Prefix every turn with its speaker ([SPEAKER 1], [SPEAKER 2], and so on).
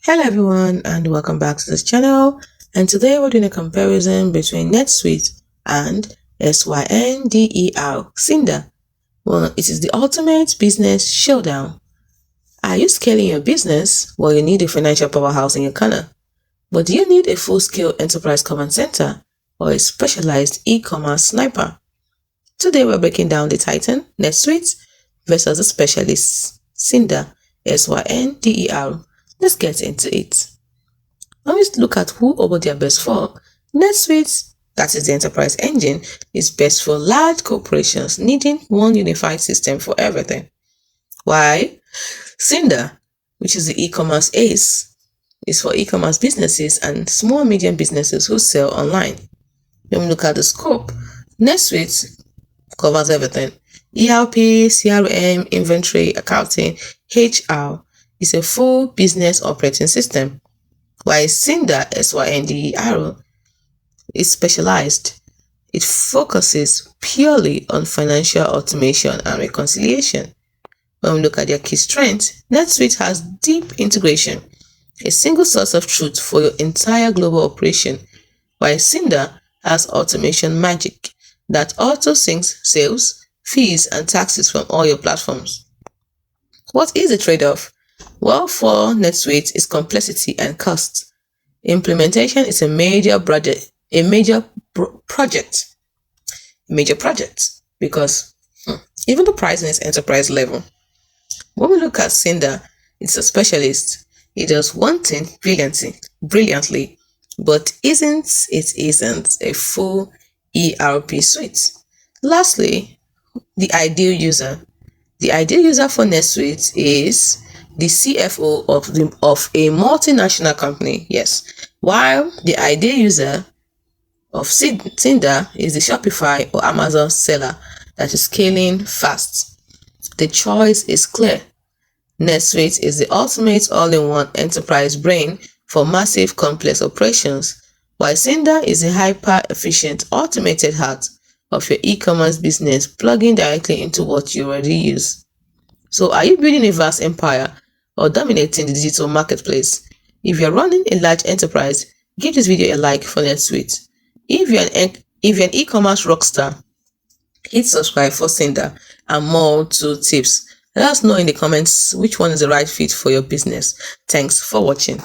[SPEAKER 1] Hello everyone and welcome back to this channel, and today we're doing a comparison between NetSuite and Synder. Well, it is the ultimate business showdown. Are you scaling your business? Well, you need a financial powerhouse in your corner. But do you need a full-scale enterprise command center or a specialized e-commerce sniper? Today we're breaking down the Titan, NetSuite, versus the specialist Synder, Synder. Let's get into it. When we look at who or what they are best for, NetSuite, that is the enterprise engine, is best for large corporations needing one unified system for everything. Why? Synder, which is the e-commerce ace, is for e-commerce businesses and small medium businesses who sell online. When we look at the scope, NetSuite covers everything. ERP, CRM, inventory, accounting, HR is a full business operating system, while Synder, Synder, is specialized. It focuses purely on financial automation and reconciliation. When we look at their key strengths, NetSuite has deep integration, a single source of truth for your entire global operation, while Synder has automation magic that auto-syncs sales, fees, and taxes from all your platforms. What is the trade-off? Well, for NetSuite is complexity and cost. Implementation is a major project because even the pricing is enterprise level. When we look at Synder, it's a specialist. It does one thing brilliantly, but isn't a full ERP suite. Lastly, the ideal user. The ideal user for NetSuite is the CFO of a multinational company, yes, while the ideal user of Synder is the Shopify or Amazon seller that is scaling fast. The choice is clear. NetSuite is the ultimate all-in-one enterprise brain for massive complex operations, while Synder is a hyper-efficient automated heart of your e-commerce business plugging directly into what you already use. So are you building a vast empire or dominating the digital marketplace? If you're running a large enterprise, give this video a like for NetSuite. If you're an e-commerce rockstar, hit subscribe for Synder and more tool tips. Let us know in the comments which one is the right fit for your business. Thanks for watching.